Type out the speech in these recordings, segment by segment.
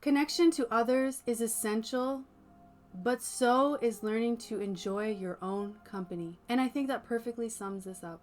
Connection to others is essential, but so is learning to enjoy your own company. And I think that perfectly sums this up.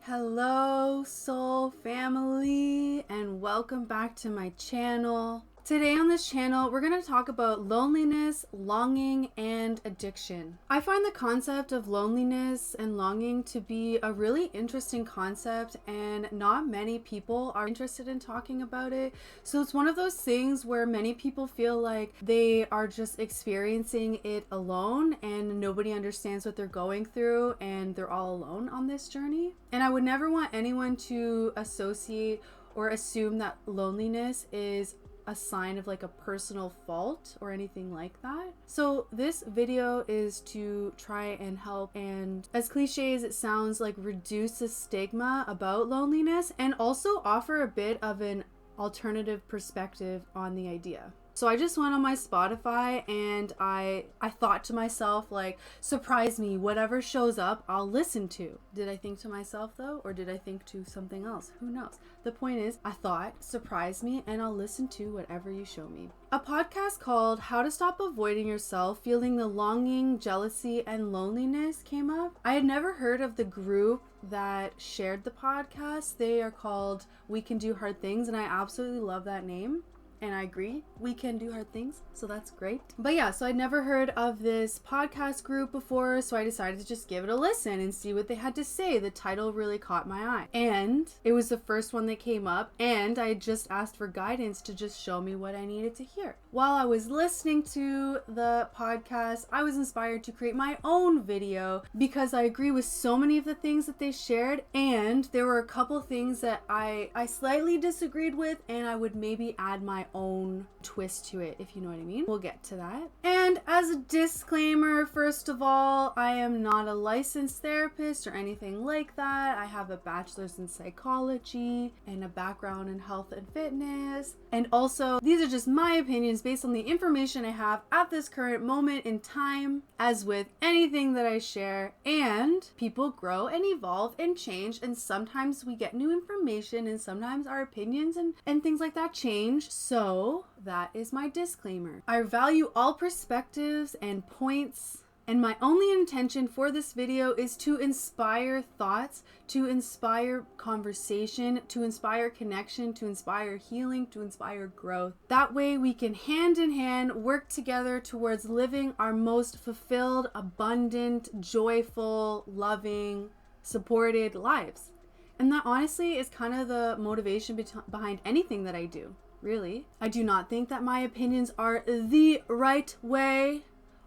Hello, soul family, and welcome back to my channel. Today on this channel, we're going to talk about loneliness, longing, and addiction. I find the concept of loneliness and longing to be a really interesting concept, and not many people are interested in talking about it. So it's one of those things where many people feel like they are just experiencing it alone and nobody understands what they're going through and they're all alone on this journey. And I would never want anyone to associate or assume that loneliness is a sign of like a personal fault or anything like that. So this video is to try and help, and as cliche as it sounds, like reduce the stigma about loneliness and also offer a bit of an alternative perspective on the idea. So I just went on my Spotify and I thought to myself, like, surprise me, whatever shows up, I'll listen to. Did I think to myself though, or did I think to something else? Who knows? The point is, I thought, surprise me and I'll listen to whatever you show me. A podcast called How to Stop Avoiding Yourself, Feeling the Longing, Jealousy, and Loneliness came up. I had never heard of the group that shared the podcast. They are called We Can Do Hard Things, and I absolutely love that name. And I agree, we can do hard things, so that's great. But yeah, so I'd never heard of this podcast group before, so I decided to just give it a listen and see what they had to say. The title really caught my eye. And it was the first one that came up, and I had just asked for guidance to just show me what I needed to hear. While I was listening to the podcast, I was inspired to create my own video because I agree with so many of the things that they shared, and there were a couple things that I slightly disagreed with, and I would maybe add my own twist to it, if you know what I mean. We'll get to that. And as a disclaimer, first of all, I am not a licensed therapist or anything like that. I have a bachelor's in psychology and a background in health and fitness. And also, these are just my opinions based on the information I have at this current moment in time. As with anything that I share, and people grow and evolve and change, and sometimes we get new information and sometimes our opinions and things like that change. So that is my disclaimer. I value all perspectives and points, and my only intention for this video is to inspire thoughts, to inspire conversation, to inspire connection, to inspire healing, to inspire growth. That way we can hand in hand work together towards living our most fulfilled, abundant, joyful, loving, supported lives. And that honestly is kind of the motivation behind anything that I do. Really. I do not think that my opinions are the right way,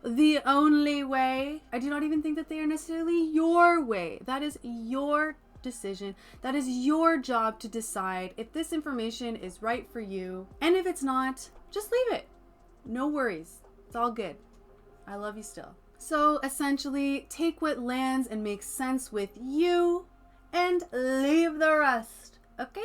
the only way. I do not even think that they are necessarily your way. That is your decision. That is your job to decide if this information is right for you. And if it's not, just leave it. No worries. It's all good. I love you still. So essentially, take what lands and makes sense with you and leave the rest. Okay?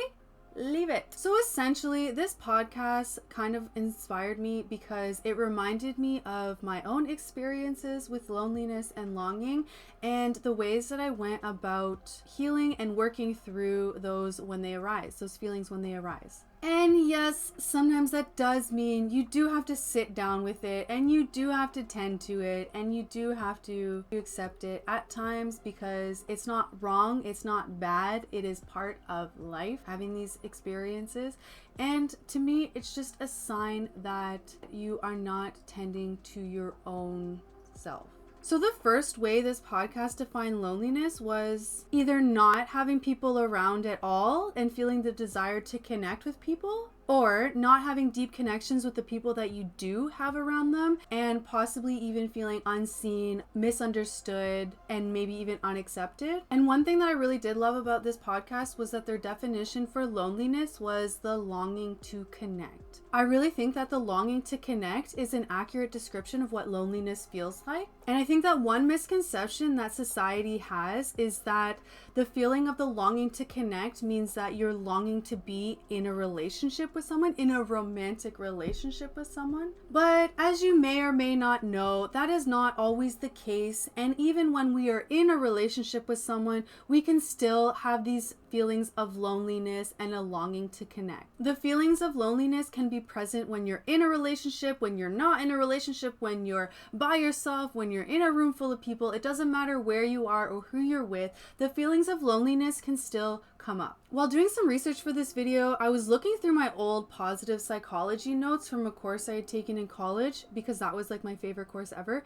Leave it. So essentially, this podcast kind of inspired me because it reminded me of my own experiences with loneliness and longing and the ways that I went about healing and working through those when they arise, those feelings when they arise. And yes, sometimes that does mean you do have to sit down with it and you do have to tend to it and you do have to accept it at times because it's not wrong, it's not bad, it is part of life, having these experiences. And to me, it's just a sign that you are not tending to your own self. So the first way this podcast defined loneliness was either not having people around at all and feeling the desire to connect with people, or not having deep connections with the people that you do have around them and possibly even feeling unseen, misunderstood, and maybe even unaccepted. And one thing that I really did love about this podcast was that their definition for loneliness was the longing to connect. I really think that the longing to connect is an accurate description of what loneliness feels like. And I think that one misconception that society has is that the feeling of the longing to connect means that you're longing to be in a relationship with someone, in a romantic relationship with someone. But as you may or may not know, that is not always the case. And even when we are in a relationship with someone, we can still have these feelings of loneliness and a longing to connect. The feelings of loneliness can be present when you're in a relationship, when you're not in a relationship, when you're by yourself, when you're in a room full of people. It doesn't matter where you are or who you're with, the feelings of loneliness can still come up. While doing some research for this video, I was looking through my old positive psychology notes from a course I had taken in college, because that was like my favorite course ever.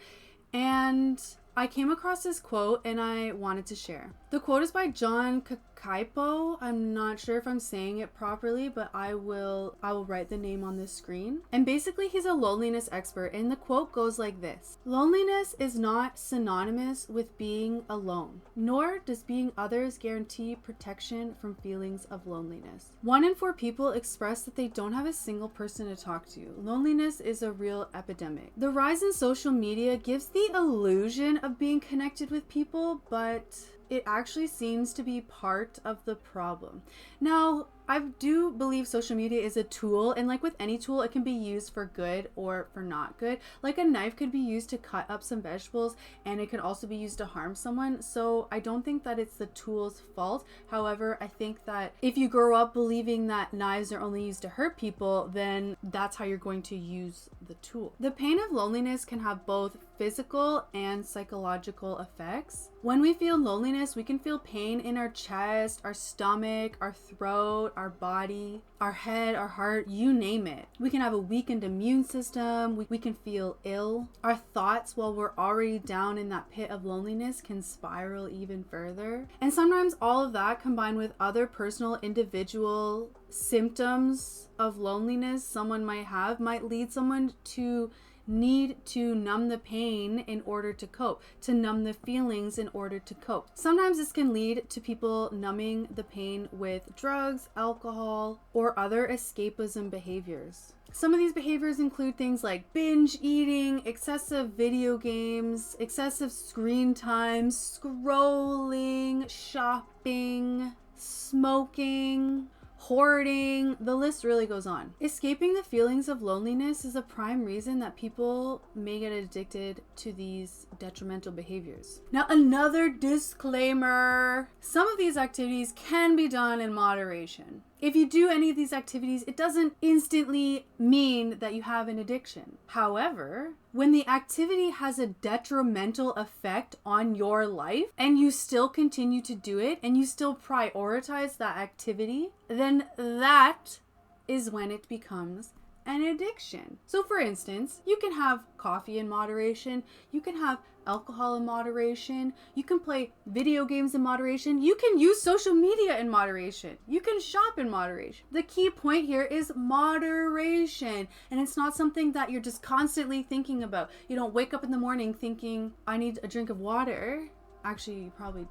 And I came across this quote and I wanted to share. The quote is by John Kakaipo. I'm not sure if I'm saying it properly, but I will write the name on this screen. And basically he's a loneliness expert, and the quote goes like this: "Loneliness is not synonymous with being alone, nor does being others guarantee protection from feelings of loneliness. 1 in 4 people express that they don't have a single person to talk to. Loneliness is a real epidemic. The rise in social media gives the illusion of being connected with people, but it actually seems to be part of the problem." Now, I do believe social media is a tool, and like with any tool, it can be used for good or for not good. Like a knife could be used to cut up some vegetables, and it can also be used to harm someone. So I don't think that it's the tool's fault. However, I think that if you grow up believing that knives are only used to hurt people, then that's how you're going to use the tool. The pain of loneliness can have both physical and psychological effects. When we feel loneliness, we can feel pain in our chest, our stomach, our throat, our body, our head, our heart, you name it. We can have a weakened immune system. We can feel ill. Our thoughts, while we're already down in that pit of loneliness, can spiral even further. And sometimes all of that combined with other personal, individual symptoms of loneliness someone might have might lead someone to need to numb the pain in order to cope, to numb the feelings in order to cope. Sometimes this can lead to people numbing the pain with drugs, alcohol, or other escapism behaviors. Some of these behaviors include things like binge eating, excessive video games, excessive screen time, scrolling, shopping, smoking, hoarding. The list really goes on. Escaping the feelings of loneliness is a prime reason that people may get addicted to these detrimental behaviors. Now, another disclaimer: some of these activities can be done in moderation. If you do any of these activities, it doesn't instantly mean that you have an addiction. However, when the activity has a detrimental effect on your life and you still continue to do it and you still prioritize that activity, then that is when it becomes an addiction. So for instance, you can have coffee in moderation, you can have alcohol in moderation, you can play video games in moderation, you can use social media in moderation, you can shop in moderation. The key point here is moderation, and it's not something that you're just constantly thinking about. You don't wake up in the morning thinking, I need a drink of water. Actually, you probably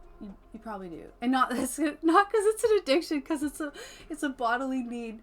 do, and not because it's an addiction, because it's a bodily need.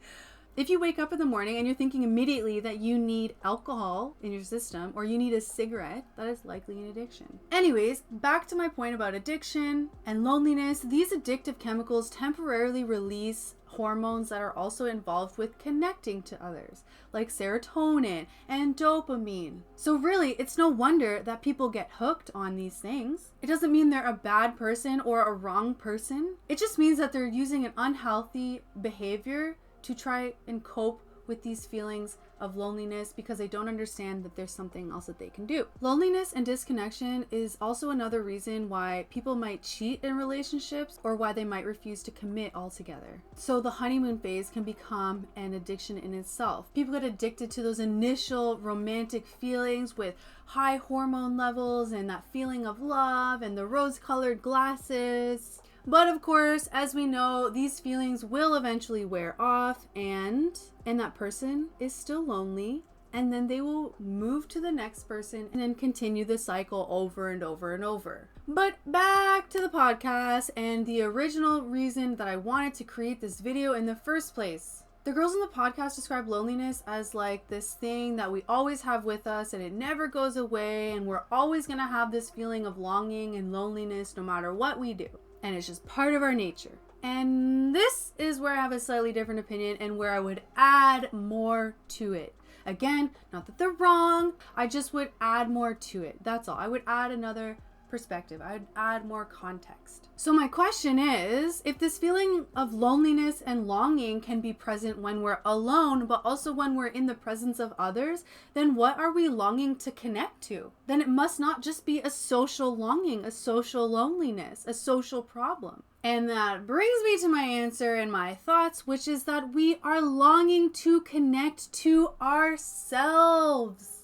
If you wake up in the morning and you're thinking immediately that you need alcohol in your system or you need a cigarette, that is likely an addiction. Anyways, back to my point about addiction and loneliness. These addictive chemicals temporarily release hormones that are also involved with connecting to others, like serotonin and dopamine. So really, it's no wonder that people get hooked on these things. It doesn't mean they're a bad person or a wrong person. It just means that they're using an unhealthy behavior to try and cope with these feelings of loneliness because they don't understand that there's something else that they can do. Loneliness and disconnection is also another reason why people might cheat in relationships or why they might refuse to commit altogether. So the honeymoon phase can become an addiction in itself. People get addicted to those initial romantic feelings with high hormone levels and that feeling of love and the rose-colored glasses. But of course, as we know, these feelings will eventually wear off and that person is still lonely, and then they will move to the next person and then continue the cycle over and over and over. But back to the podcast and the original reason that I wanted to create this video in the first place. The girls in the podcast describe loneliness as like this thing that we always have with us and it never goes away, and we're always gonna have this feeling of longing and loneliness no matter what we do. And it's just part of our nature. And this is where I have a slightly different opinion and where I would add more to it. Again, not that they're wrong, I just would add more to it. That's all. I would add another perspective. I would add more context. So my question is, if this feeling of loneliness and longing can be present when we're alone, but also when we're in the presence of others, then what are we longing to connect to? Then it must not just be a social longing, a social loneliness, a social problem. And that brings me to my answer and my thoughts, which is that we are longing to connect to ourselves.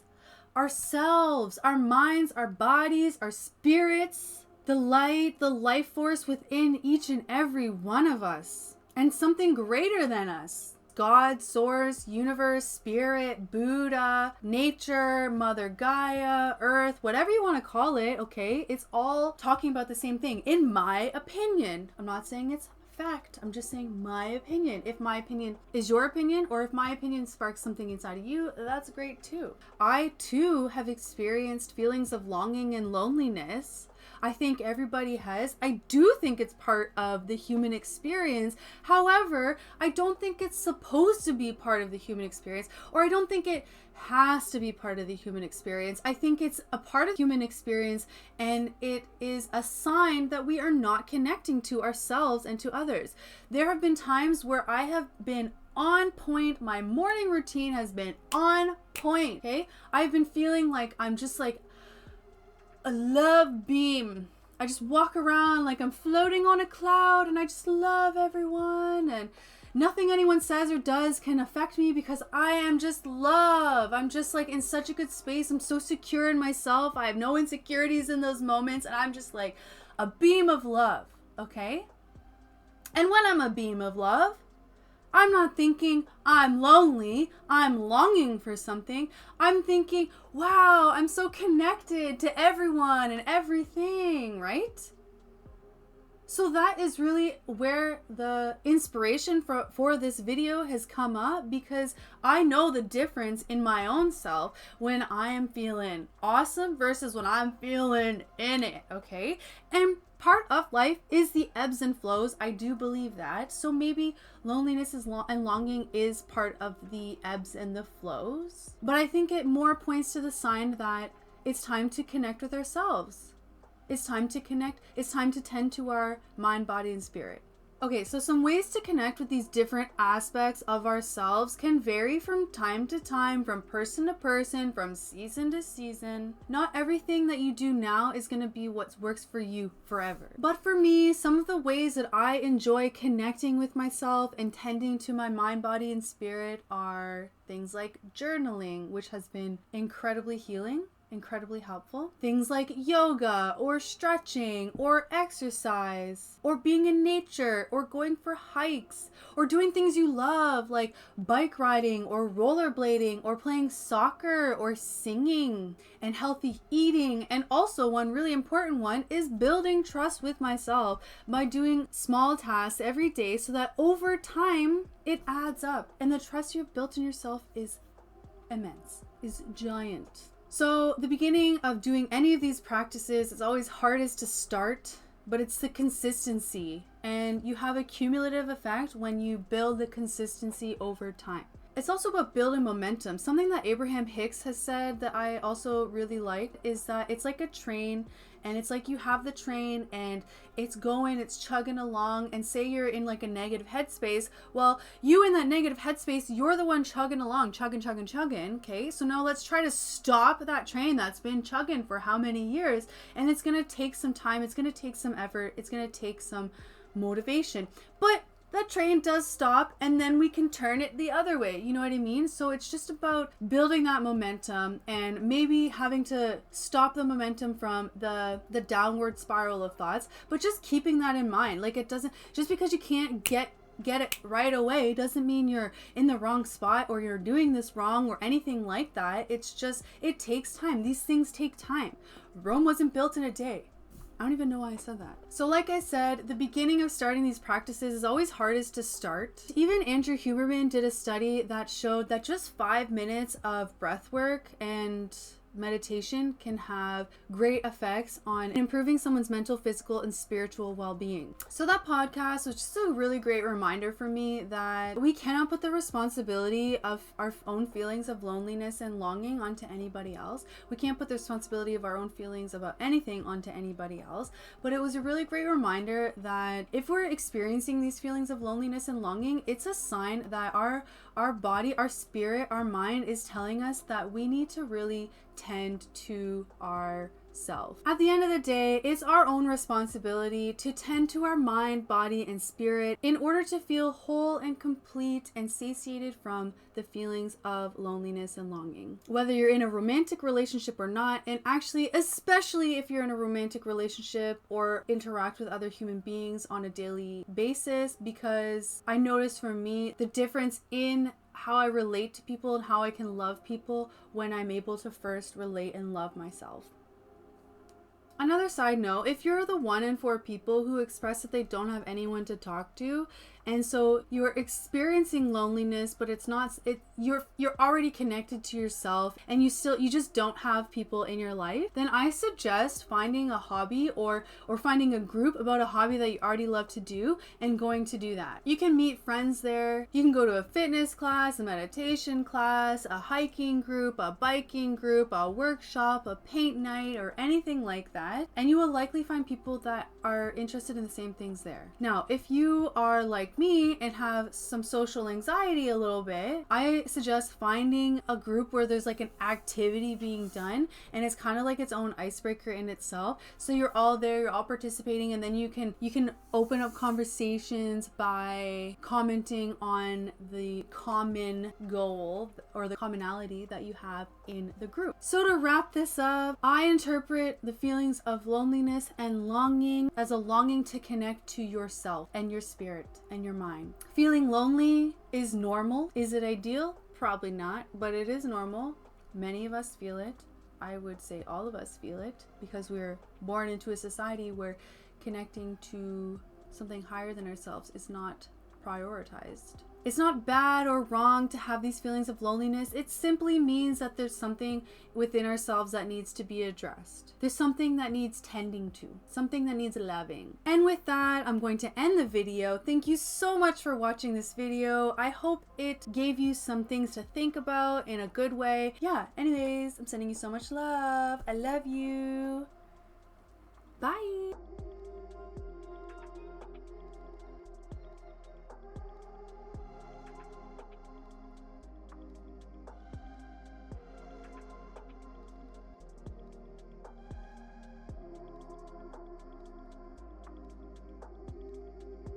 Ourselves, our minds, our bodies, our spirits, the light, the life force within each and every one of us, and something greater than us. God, source, universe, spirit, Buddha, nature, Mother Gaia, earth, whatever you want to call it, okay? It's all talking about the same thing, in my opinion. I'm not saying it's fact. I'm just saying my opinion. If my opinion is your opinion, or if my opinion sparks something inside of you, that's great too. I too have experienced feelings of longing and loneliness. I think everybody has. I do think it's part of the human experience. However, I don't think it's supposed to be part of the human experience, or I don't think it has to be part of the human experience. I think it's a part of human experience, and it is a sign that we are not connecting to ourselves and to others. There have been times where I have been on point. My morning routine has been on point, okay? I've been feeling like I'm just like a love beam. I just walk around like I'm floating on a cloud, and I just love everyone, and nothing anyone says or does can affect me because I am just love. I'm just like in such a good space. I'm so secure in myself. I have no insecurities in those moments, and I'm just like a beam of love, okay? And when I'm a beam of love, I'm not thinking I'm lonely, I'm longing for something. I'm thinking, wow, I'm so connected to everyone and everything, right? So that is really where the inspiration for this video has come up, because I know the difference in my own self when I am feeling awesome versus when I'm feeling in it, okay? And part of life is the ebbs and flows. I do believe that. So maybe loneliness and longing is part of the ebbs and the flows. But I think it more points to the sign that it's time to connect with ourselves. It's time to connect. It's time to tend to our mind, body, and spirit. Okay, so some ways to connect with these different aspects of ourselves can vary from time to time, from person to person, from season to season. Not everything that you do now is going to be what works for you forever. But for me, some of the ways that I enjoy connecting with myself and tending to my mind, body, and spirit are things like journaling, which has been incredibly healing, incredibly helpful. Things like yoga or stretching or exercise or being in nature or going for hikes or doing things you love like bike riding or rollerblading or playing soccer or singing, and healthy eating. And also one really important one is building trust with myself by doing small tasks every day so that over time it adds up, and the trust you've built in yourself is immense, is giant. So the beginning of doing any of these practices, it's always hardest to start, but it's the consistency, and you have a cumulative effect when you build the consistency over time. It's also about building momentum. Something that Abraham Hicks has said that I also really liked is that it's like a train, and it's like you have the train and it's going, it's chugging along, and say you're in like a negative headspace. Well, you in that negative headspace, you're the one chugging along, chugging, okay? So now let's try to stop that train that's been chugging for how many years, and it's gonna take some time, it's gonna take some effort, it's gonna take some motivation. But that train does stop, and then we can turn it the other way. You know what I mean? So it's just about building that momentum, and maybe having to stop the momentum from the downward spiral of thoughts, but just keeping that in mind. Like, it doesn't, just because you can't get it right away doesn't mean you're in the wrong spot or you're doing this wrong or anything like that. It's just, it takes time. These things take time. Rome wasn't built in a day. I don't even know why I said that. So like I said, the beginning of starting these practices is always hardest to start. Even Andrew Huberman did a study that showed that just 5 minutes of breath work and meditation can have great effects on improving someone's mental, physical, and spiritual well-being. So that podcast was just a really great reminder for me that we cannot put the responsibility of our own feelings of loneliness and longing onto anybody else. We can't put the responsibility of our own feelings about anything onto anybody else. But it was a really great reminder that if we're experiencing these feelings of loneliness and longing, it's a sign that our body, our spirit, our mind is telling us that we need to really tend to ourselves. At the end of the day, it's our own responsibility to tend to our mind, body, and spirit in order to feel whole and complete and satiated from the feelings of loneliness and longing. Whether you're in a romantic relationship or not, and actually, especially if you're in a romantic relationship or interact with other human beings on a daily basis, because I noticed for me the difference in how I relate to people and how I can love people when I'm able to first relate and love myself. Another side note, if you're the 1 in 4 people who express that they don't have anyone to talk to, and so you're experiencing loneliness, but you're already connected to yourself and you just don't have people in your life, then I suggest finding a hobby or finding a group about a hobby that you already love to do and going to do that. You can meet friends there. You can go to a fitness class, a meditation class, a hiking group, a biking group, a workshop, a paint night, or anything like that. And you will likely find people that are interested in the same things there. Now, if you are like me and have some social anxiety a little bit, I suggest finding a group where there's like an activity being done and it's kind of like its own icebreaker in itself. So you're all there, you're all participating, and then you can open up conversations by commenting on the common goal or the commonality that you have in the group. So to wrap this up, I interpret the feelings of loneliness and longing as a longing to connect to yourself and your spirit and your mind. Feeling lonely is normal. Is it ideal? Probably not, but it is normal. Many of us feel it. I would say all of us feel it because we're born into a society where connecting to something higher than ourselves is not prioritized. It's not bad or wrong to have these feelings of loneliness. It simply means that there's something within ourselves that needs to be addressed. There's something that needs tending to, something that needs loving. And with that, I'm going to end the video. Thank you so much for watching this video. I hope it gave you some things to think about in a good way. Yeah, anyways, I'm sending you so much love. I love you. Bye.